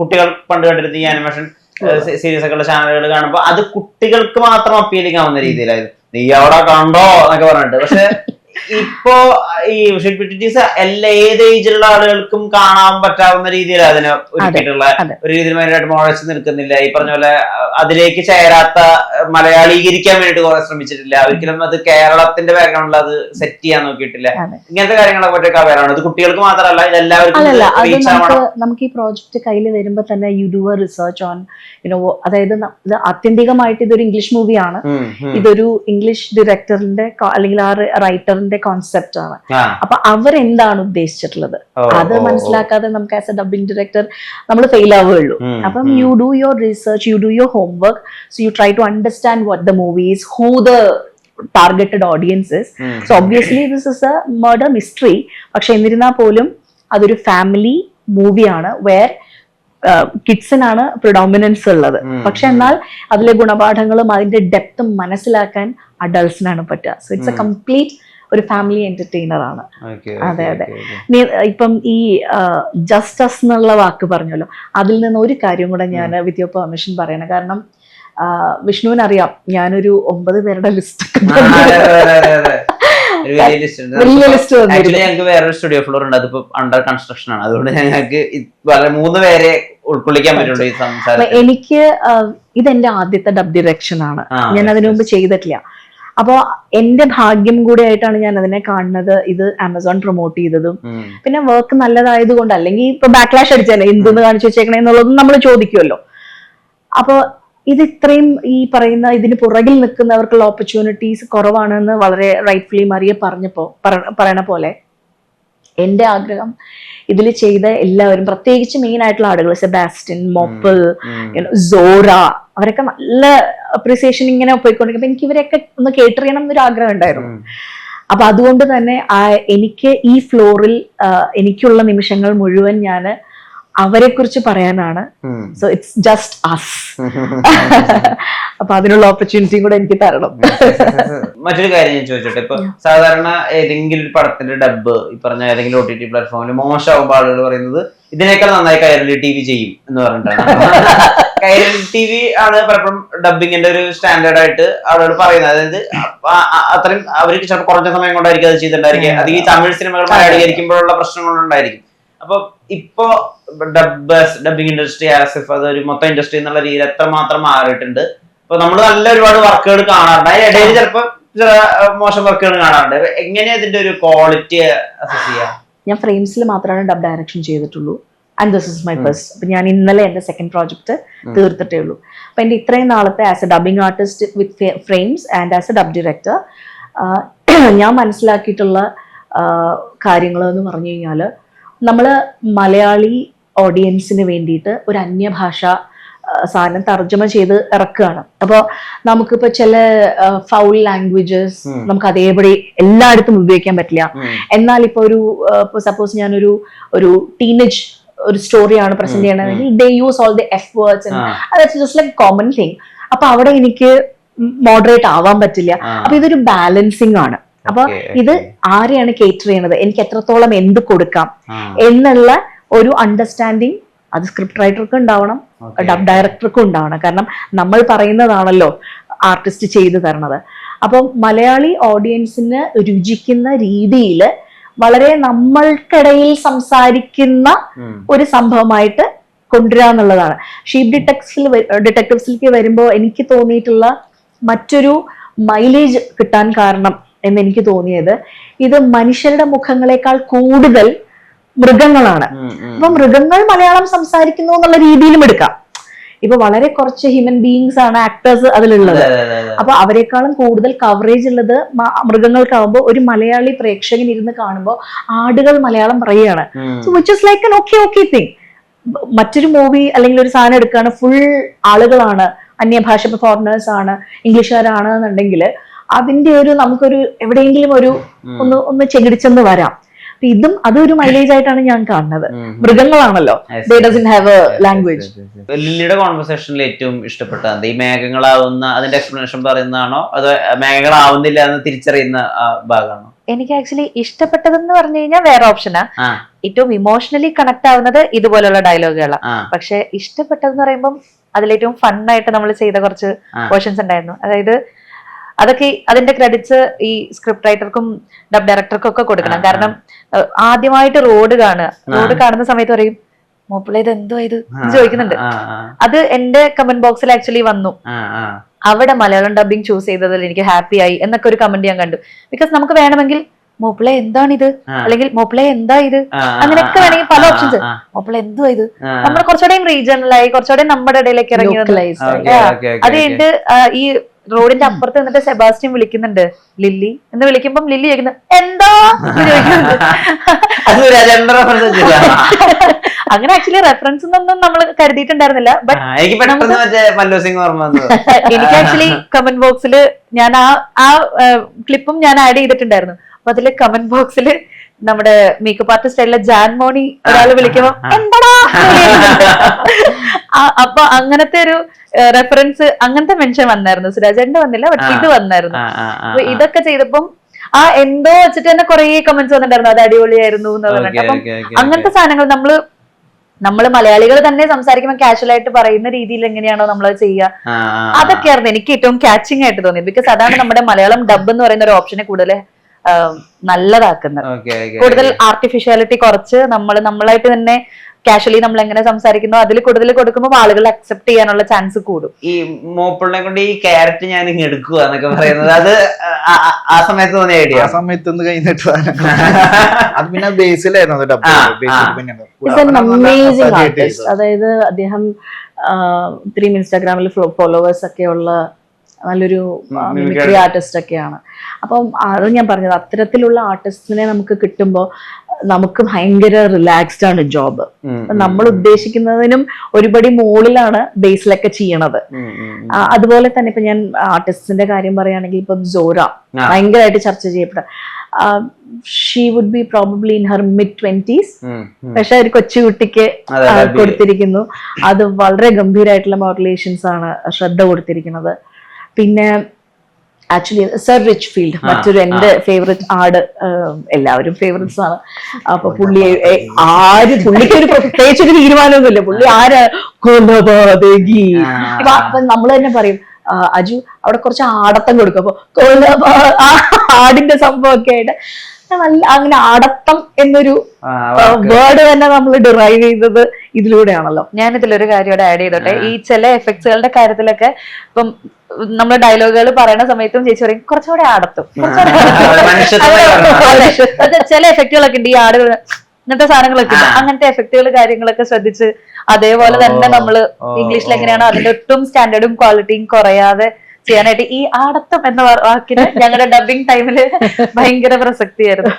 കുട്ടികൾ പണ്ട് കണ്ടിരുന്ന ഈ ആനിമേഷൻ സീരീസ് ഒക്കെ ഉള്ള ചാനലുകൾ കാണുമ്പോൾ അത് കുട്ടികൾക്ക് മാത്രം അപ്പീലിംഗ് ആവുന്ന രീതിയിലായിരുന്നു. നീ അവിടെ കണ്ടോ എന്നൊക്കെ പറഞ്ഞിട്ട്. പക്ഷെ ഇപ്പോ ഈ എല്ലാ ഏത് ഏജിലുള്ള ആളുകൾക്കും കാണാൻ പറ്റാവുന്ന രീതിയിൽ അതിനെ ഒരുക്കിയിട്ടുള്ള ഒരു രീതിയിൽ ഭയങ്കരമായിട്ട് മുഴച്ചു നിൽക്കുന്നില്ല. ഈ പറഞ്ഞ പോലെ അതിലേക്ക് ചേരാത്ത മലയാളീകരിക്കാൻ വേണ്ടിട്ട് കുറെ ശ്രമിച്ചിട്ടില്ല. ഒരിക്കലും അത് കേരളത്തിന്റെ ബാക്ക്ഗ്രൗണ്ടിൽ അത് സെറ്റ് ചെയ്യാൻ നോക്കിയിട്ടില്ല. ഇങ്ങനത്തെ കാര്യങ്ങളെ പറ്റിയൊക്കെ അവരാണ്. ഇത് കുട്ടികൾക്ക് മാത്രമല്ല, ഇത് എല്ലാവർക്കും. നമുക്ക് ഈ പ്രോജക്റ്റ് കയ്യിൽ വരുമ്പോ തന്നെ you do A research on അതായത് ഇത് ആത്യന്തികമായിട്ട് ഇതൊരു ഇംഗ്ലീഷ് മൂവിയാണ്. ഇതൊരു ഇംഗ്ലീഷ് ഡയറക്ടറിന്റെ അല്ലെങ്കിൽ ആ റൈറ്ററിന്റെ കോൺസെപ്റ്റ് ആണ്. അപ്പൊ അവരെന്താണ് ഉദ്ദേശിച്ചിട്ടുള്ളത് അത് മനസ്സിലാക്കാതെ നമുക്ക് ആസ് എ ഡബിംഗ് ഡയറക്ടർ നമ്മൾ ഫെയിൽ ആവുകയുള്ളൂ. അപ്പം you do your research, you do your homework, so you try to understand what the movie is, who the targeted audiences. So obviously this is a murder mystery. പക്ഷെ എന്നിരുന്നാൽ പോലും അതൊരു family മൂവിയാണ് where കിഡ്സിനാണ് predominance ഉള്ളത്. പക്ഷെ എന്നാൽ അതിലെ ഗുണപാഠങ്ങളും അതിന്റെ ഡെപ്തും മനസ്സിലാക്കാൻ അഡൾട്ട്സിനാണ് പറ്റുക. സോ ഇറ്റ്സ് എ കംപ്ലീറ്റ് ഒരു ഫാമിലി എന്റർടൈനർ ആണ്. അതെ അതെ. ഇപ്പം ഈ ജസ്റ്റസ് എന്നുള്ള വാക്ക് പറഞ്ഞല്ലോ, അതിൽ നിന്ന് ഒരു കാര്യം കൂടെ ഞാൻ വിത്ത് യുവർ പെർമിഷൻ പറയണം. കാരണം വിഷ്ണുവിനറിയാം ഞാനൊരു 9 പേരുടെ ലിസ്റ്റ് വലിയ ലിസ്റ്റ്. ഞങ്ങൾക്ക് വേറൊരു സ്റ്റുഡിയോ ഫ്ലോർ ഉണ്ട്, അതിപ്പോ അണ്ടർ കൺസ്ട്രക്ഷൻ ആണ്. അതുകൊണ്ട് ഞങ്ങൾക്ക് 3 പേരെ ഉൾക്കൊള്ളിക്കാൻ പറ്റുള്ളൂ ഈ സംസാരം. എനിക്ക് ഇതെന്റെ ആദ്യത്തെ ഡബ് ഡിറക്ഷൻ ആണ്. ഞാൻ അതിനു മുമ്പ് ചെയ്തിട്ടില്ല. അപ്പോ എന്റെ ഭാഗ്യം കൂടെ ആയിട്ടാണ് ഞാൻ അതിനെ കാണുന്നത്. ഇത് ആമസോൺ പ്രൊമോട്ട് ചെയ്തതും പിന്നെ വർക്ക് നല്ലതായത് കൊണ്ട്. അല്ലെങ്കിൽ ഇപ്പൊ ബാക്ക്ലാഷ് അടിച്ചാലേ എന്തെന്ന് കാണിച്ചു വെച്ചേക്കണേ എന്നുള്ളതും നമ്മൾ ചോദിക്കുമല്ലോ. അപ്പൊ ഇത് ഇത്രയും ഈ പറയുന്ന ഇതിന് പുറകിൽ നിൽക്കുന്നവർക്കുള്ള ഓപ്പർച്യൂണിറ്റീസ് കുറവാണെന്ന് വളരെ റൈറ്റ്ഫുള്ളി മറിയ പറയണ പോലെ എന്റെ ആഗ്രഹം ഇതിൽ ചെയ്ത എല്ലാവരും, പ്രത്യേകിച്ച് മെയിൻ ആയിട്ടുള്ള ആളുകൾ, സെബാസ്റ്റ്യൻ, മോപ്പിൾ, സോറ, അവരൊക്കെ നല്ല അപ്രിസിയേഷൻ ഇങ്ങനെ പോയിക്കൊണ്ടിരിക്കും. എനിക്ക് ഇവരെയൊക്കെ ഒന്ന് കേട്ടറിയണം എന്നൊരു ആഗ്രഹം ഉണ്ടായിരുന്നു. അപ്പൊ അതുകൊണ്ട് തന്നെ എനിക്ക് ഈ ഫ്ലോറിൽ എനിക്കുള്ള നിമിഷങ്ങൾ മുഴുവൻ ഞാൻ അവരെ കുറിച്ച് പറയാനാണ്. So it's just us. അപ്പൊ അതിനുള്ള ഓപ്പർച്യൂണിറ്റിയും കൂടെ എനിക്ക് തരണം. മറ്റൊരു കാര്യം ഞാൻ ചോദിച്ചോട്ടെ, ഇപ്പൊ സാധാരണ ഏതെങ്കിലും ഒരു പടത്തിന്റെ ഡബ് ഈ പറഞ്ഞ ഏതെങ്കിലും OTT പ്ലാറ്റ്ഫോമിൽ മോശമാകുമ്പോൾ ആളുകൾ പറയുന്നത് ഇതിനേക്കാൾ നന്നായി കൈരളി TV ചെയ്യും എന്ന് പറഞ്ഞിട്ടാണ്. കൈരളി TV ആണ് പലപ്പോഴും ഡബിങ്ങിന്റെ ഒരു സ്റ്റാൻഡേർഡ് ആയിട്ട് ആളുകൾ പറയുന്നത്. അതായത് അത്രയും അവർക്ക് ചിലപ്പോൾ കുറഞ്ഞ സമയം കൊണ്ടായിരിക്കും അത് ചെയ്തിട്ടുണ്ടായിരിക്കും. അത് ഈ തമിഴ് സിനിമകൾ മലയാളീകരിക്കുമ്പോഴുള്ള പ്രശ്നങ്ങളുണ്ടായിരിക്കും. അപ്പൊ ഇപ്പോ ഡബിംഗ് ഇൻഡസ്ട്രി ആസിഫ് അതൊരു മൊത്തം ഇൻഡസ്ട്രി എന്നുള്ള രീതിയിൽ എത്രമാത്രം മാറിയിട്ടുണ്ട്. അപ്പൊ നമ്മൾ നല്ല ഒരുപാട് വർക്കുകൾ കാണാറുണ്ട്, അതിന്റെ ഇടയിൽ ചിലപ്പോൾ ചില മോശം വർക്കുകൾ കാണാറുണ്ട്. എങ്ങനെയാ ഇതിന്റെ ഒരു ക്വാളിറ്റി അസസ് ചെയ്യാം? ഞാൻ ഫ്രെയിംസിൽ മാത്രമാണ് ഡബ് ഡയറക്ഷൻ ചെയ്തിട്ടുള്ളൂ. And this is my first. അപ്പൊ ഞാൻ ഇന്നലെ എന്റെ സെക്കൻഡ് പ്രോജക്റ്റ് തീർത്തിട്ടേ ഉള്ളൂ. അപ്പൊ എന്റെ ഇത്രയും നാളത്തെ as a dubbing artist with frames and as A dub director ഞാൻ മനസ്സിലാക്കിയിട്ടുള്ള കാര്യങ്ങൾ എന്ന് പറഞ്ഞു കഴിഞ്ഞാൽ, നമ്മൾ മലയാളി ഓഡിയൻസിന് വേണ്ടിയിട്ട് ഒരു അന്യഭാഷ സാധനം തർജ്ജമ ചെയ്ത് ഇറക്കുകയാണ്. അപ്പോൾ നമുക്കിപ്പോൾ ചില ഫൗൾ ലാംഗ്വേജസ് നമുക്ക് അതേപടി എല്ലായിടത്തും ഉപയോഗിക്കാൻ പറ്റില്ല. എന്നാൽ ഇപ്പോൾ ഇപ്പോൾ സപ്പോസ് ഞാനൊരു ടീനേജ് ഒരു സ്റ്റോറിയാണ് പ്രസന്റ് ചെയ്യണമെങ്കിൽ ദേ use all the F words, that's just like common thing. അപ്പൊ അവിടെ എനിക്ക് മോഡറേറ്റ് ആവാൻ പറ്റില്ല. അപ്പൊ ഇതൊരു ബാലൻസിങ് ആണ്. അപ്പൊ ഇത് ആരെയാണ് കേറ്റർ ചെയ്യണത്, എനിക്ക് എത്രത്തോളം എന്ത് കൊടുക്കാം എന്നുള്ള ഒരു അണ്ടർസ്റ്റാൻഡിങ് അത് സ്ക്രിപ്റ്റ് റൈറ്റർക്കും ഉണ്ടാവണം, ഡബ് ഡയറക്ടർക്കും ഉണ്ടാവണം. കാരണം നമ്മൾ പറയുന്നതാണല്ലോ ആർട്ടിസ്റ്റ് ചെയ്തു തരണത്. അപ്പം മലയാളി ഓഡിയൻസിന് രുചിക്കുന്ന രീതിയിൽ വളരെ നമ്മൾക്കിടയിൽ സംസാരിക്കുന്ന ഒരു സംഭവമായിട്ട് കൊണ്ടുവരാന്നുള്ളതാണ്. ഷീപ്പ് ഡിറ്റക്ടീവ്സിലേക്ക് വരുമ്പോൾ എനിക്ക് തോന്നിയിട്ടുള്ള മറ്റൊരു മൈലേജ് കിട്ടാൻ കാരണം എന്നെനിക്ക് തോന്നിയത്, ഇത് മനുഷ്യരുടെ മുഖങ്ങളെക്കാൾ കൂടുതൽ മൃഗങ്ങളാണ്. അപ്പൊ മൃഗങ്ങൾ മലയാളം സംസാരിക്കുന്നു എന്നുള്ള രീതിയിലും എടുക്കാം. ഇപ്പൊ വളരെ കുറച്ച് ഹ്യൂമൻ ബീയിങ്സ് ആണ് ആക്ടേഴ്സ് അതിലുള്ളത്. അപ്പൊ അവരെക്കാളും കൂടുതൽ കവറേജ് ഉള്ളത് മൃഗങ്ങൾക്കാവുമ്പോൾ ഒരു മലയാളി പ്രേക്ഷകൻ ഇരുന്ന് കാണുമ്പോൾ ആടുകൾ മലയാളം പറയുകയാണ്. So which is like an okay thing. മറ്റൊരു മൂവി അല്ലെങ്കിൽ ഒരു സാധനം എടുക്കുകയാണ്, ഫുൾ ആളുകളാണ്, അന്യഭാഷ ഫോറിനേഴ്സ് ആണ്, ഇംഗ്ലീഷുകാരാണ് എന്നുണ്ടെങ്കിൽ അതിന്റെ ഒരു നമുക്കൊരു എവിടെയെങ്കിലും ഒരു ഒന്ന് ചെകിടിച്ചെന്ന് വരാം. ഇതും അതൊരു മൈലേജ് ആയിട്ടാണ് ഞാൻ കാണുന്നത്. മൃഗങ്ങളാണല്ലോ, ലാംഗ്വേജ്. ലില്ലിയുടെ കോൺവെർസേഷനിൽ ഏറ്റവും ഇഷ്ടപ്പെട്ടത് ഈ മേഘങ്ങളാവുന്ന അതിന്റെ എക്സ്പ്ലനേഷൻ പറയുന്നതാണോ അതോ മേഘങ്ങളാവുന്നില്ല എന്ന് തിരിച്ചറിയുന്ന ഭാഗമാണോ? എനിക്ക് ആക്ച്വലി ഇഷ്ടപ്പെട്ടതെന്ന് പറഞ്ഞു കഴിഞ്ഞാൽ വേറെ ഓപ്ഷനാ. ആ, ഏറ്റവും ഇമോഷണലി കണക്ട് ആവുന്നത് ഇതുപോലുള്ള ഡയലോഗുകളാണ്. ആ, പക്ഷെ ഇഷ്ടപ്പെട്ടതെന്ന് പറയുമ്പോൾ അതിലേറ്റവും ഫണ്ണായിട്ട് നമ്മൾ ചെയ്ത കുറച്ച് ആ. പോർഷൻസ് ഉണ്ടായിരുന്നു. അതായത് അതൊക്കെ അതിന്റെ ക്രെഡിറ്റ്സ് ഈ സ്ക്രിപ്റ്റ് റൈറ്റർക്കും ഡബ് ഡയറക്ടർക്കും ഒക്കെ കൊടുക്കണം. കാരണം ആദ്യമായിട്ട് റോഡ് കാണുന്ന സമയത്ത് പറയും മോപ്പിള ഇത് എന്തോ ഇത് ചോദിക്കുന്നുണ്ട്. ആ, ആ, അത് എന്റെ കമന്റ് ബോക്സിൽ ആക്ച്വലി വന്നു. ആ, ആ. അവിടെ മലയാളം ഡബിങ് ചൂസ് ചെയ്തതിൽ എനിക്ക് ഹാപ്പി ആയി എന്നൊക്കെ ഒരു കമന്റ് ഞാൻ കണ്ടു. ബിക്കോസ് നമുക്ക് വേണമെങ്കിൽ മോപ്പിള എന്താണിത്, അല്ലെങ്കിൽ മോപ്പിള എന്താ ഇത്, അങ്ങനെയൊക്കെ വേണമെങ്കിൽ പല ഓപ്ഷൻസ്. മോപ്പിള എന്തോ ഇത്, നമ്മൾ കുറച്ചുകൂടെയും റീജിയണലായി കുറച്ചുകൂടെയും നമ്മുടെ ഇടയിലേക്ക് ഇറങ്ങി വന്നു. അത് കഴിഞ്ഞിട്ട് ഈ റോഡിന്റെ അപ്പുറത്ത് നിന്നിട്ട് സെബാസ്റ്റ്യൻ വിളിക്കുന്നുണ്ട് ലില്ലി എന്ന് വിളിക്കുമ്പോൾ ലില്ലി ചോദിക്കുന്നത് എന്താ അങ്ങനെ ആക്ച്വലി റെഫറൻസ് ഒന്നും നമ്മൾ കരുതിയിട്ടുണ്ടായിരുന്നില്ല. ബട്ട് എനിക്ക് ആക്ച്വലി കമന്റ് ബോക്സിൽ ഞാൻ ആ ക്ലിപ്പും ഞാൻ ആഡ് ചെയ്തിട്ടുണ്ടായിരുന്നു. അപ്പൊ അതില് കമന്റ് ബോക്സിൽ നമ്മുടെ മേക്കപ്പ് ആർട്ടിസ്റ്റ് ആയിട്ടുള്ള ജാൻമോണി ഒരാൾ വിളിക്കുമ്പോ എന്താടാ അപ്പൊ അങ്ങനത്തെ ഒരു റെഫറൻസ് അങ്ങനത്തെ മെൻഷൻ വന്നായിരുന്നു. സുരാജേട്ടന്റെ വന്നില്ല, ബട്ട് ഇത് വന്നായിരുന്നു. അപ്പൊ ഇതൊക്കെ ചെയ്തപ്പം ആ എന്തോ വെച്ചിട്ട് തന്നെ കുറെ കമന്റ്സ് വന്നിട്ടുണ്ടായിരുന്നു അത് അടിപൊളിയായിരുന്നു എന്ന് പറഞ്ഞിട്ട്. അപ്പം അങ്ങനത്തെ സാധനങ്ങൾ നമ്മള് മലയാളികൾ തന്നെ സംസാരിക്കുമ്പോൾ കാഷ്വൽ ആയിട്ട് പറയുന്ന രീതിയിൽ എങ്ങനെയാണോ നമ്മൾ ചെയ്യുക, അതൊക്കെയായിരുന്നു എനിക്ക് ഏറ്റവും ക്യാച്ചിങ് ആയിട്ട് തോന്നിയത്. ബിക്കോസ് അതാണ് നമ്മുടെ മലയാളം ഡബ് എന്ന് പറയുന്ന ഒരു ഓപ്ഷനെ കൂടുതൽ നല്ലതാക്കുന്നത്. കൂടുതൽ ആർട്ടിഫിഷ്യാലിറ്റി കുറച്ച് നമ്മളായിട്ട് തന്നെ കാഷ്വലി നമ്മൾ എങ്ങനെ സംസാരിക്കുന്നു അതിൽ കൂടുതൽ കൊടുക്കുമ്പോൾ ആളുകൾ അക്സെപ്റ്റ് ചെയ്യാനുള്ള ചാൻസ് കൂടും. ഈ മോപ്പിളിനെ കൊണ്ട് ഈ ക്യാരറ്റ് ഞാൻ ഇങ്ങനെ എടുക്കുക എന്നൊക്കെ പറയുന്നത് അത് ആ സമയത്ത് തോന്നിയ ഐഡിയ? ആ സമയത്ത് ഒന്ന് കഴിഞ്ഞിട്ട് അത് പിന്നെ ബേസിലായിരുന്നു. അതായത് അദ്ദേഹം ഇത്രയും ഇൻസ്റ്റാഗ്രാമിൽ ഫോളോവേഴ്സ് ഒക്കെ ഉള്ള നല്ലൊരു മിമിക്രി ആർട്ടിസ്റ്റ് ഒക്കെയാണ്. അപ്പം അത് ഞാൻ പറഞ്ഞത് അത്തരത്തിലുള്ള ആർട്ടിസ്റ്റിനെ നമുക്ക് കിട്ടുമ്പോൾ നമുക്ക് ഭയങ്കര റിലാക്സ്ഡ് ആണ് ജോബ്. നമ്മൾ ഉദ്ദേശിക്കുന്നതിനും ഒരുപടി മുകളിലാണ് ബേസിലൊക്കെ ചെയ്യണത്. അതുപോലെ തന്നെ ഇപ്പൊ ഞാൻ ആർട്ടിസ്റ്റിന്റെ കാര്യം പറയുകയാണെങ്കിൽ ഇപ്പൊ സോറ ഭയങ്കരമായിട്ട് ചർച്ച ചെയ്യപ്പെട്ട she would be probably in her mid-20s. പക്ഷെ ഒരു കൊച്ചുകുട്ടിക്ക് കൊടുത്തിരിക്കുന്നു. അത് വളരെ ഗംഭീരമായിട്ടുള്ള മോഡുലേഷൻസ് ആണ് ശ്രദ്ധ കൊടുത്തിരിക്കുന്നത്. പിന്നെ ആക്ച്വലി സർ റിച്ച്ഫീൽഡ് മറ്റൊരു എന്റെ ഫേവറേറ്റ് ആട്, എല്ലാവരും ഫേവറേറ്റ്സ് ആണ്. അപ്പൊ പുള്ളിക്ക് ഒരു പ്രത്യേകിച്ച് ഒരു തീരുമാനമൊന്നുമില്ല. പുള്ളി ആര് കൊലപാതകി. അപ്പൊ നമ്മൾ തന്നെ പറയും അജു അവിടെ കുറച്ച് ആടത്തം കൊടുക്കും. അപ്പൊ ആടിന്റെ സംഭവമൊക്കെ ആയിട്ട് നല്ല അങ്ങനെ ആടത്തം എന്നൊരു വേർഡ് തന്നെ നമ്മൾ ഡിറൈവ് ചെയ്തത് ഇതിലൂടെയാണല്ലോ. ഞാൻ ഇതിലൊരു കാര്യം ഇവിടെ ആഡ് ചെയ്തോട്ടെ. ഈ ചില എഫക്ട്സുകളുടെ കാര്യത്തിലൊക്കെ ഇപ്പം നമ്മൾ ഡയലോഗുകൾ പറയുന്ന സമയത്തും ചേച്ചി പറയും കുറച്ചുകൂടെ ആടത്തും, ചില എഫക്റ്റുകളൊക്കെ ഉണ്ട് ഈ ആടുകൾ ഇങ്ങനത്തെ സാധനങ്ങളൊക്കെ ഉണ്ട്. അങ്ങനത്തെ എഫക്റ്റുകൾ കാര്യങ്ങളൊക്കെ ശ്രദ്ധിച്ച് അതേപോലെ തന്നെ നമ്മള് ഇംഗ്ലീഷിൽ എങ്ങനെയാണോ അതിന്റെ ഒട്ടും സ്റ്റാൻഡേർഡും ക്വാളിറ്റിയും കുറയാതെ ചെയ്യാനായിട്ട് ഈ ആടത്തം എന്ന വാക്കിന് ഞങ്ങളുടെ ഡബിങ് ടൈമില് ഭയങ്കര പ്രസക്തിയായിരുന്നു.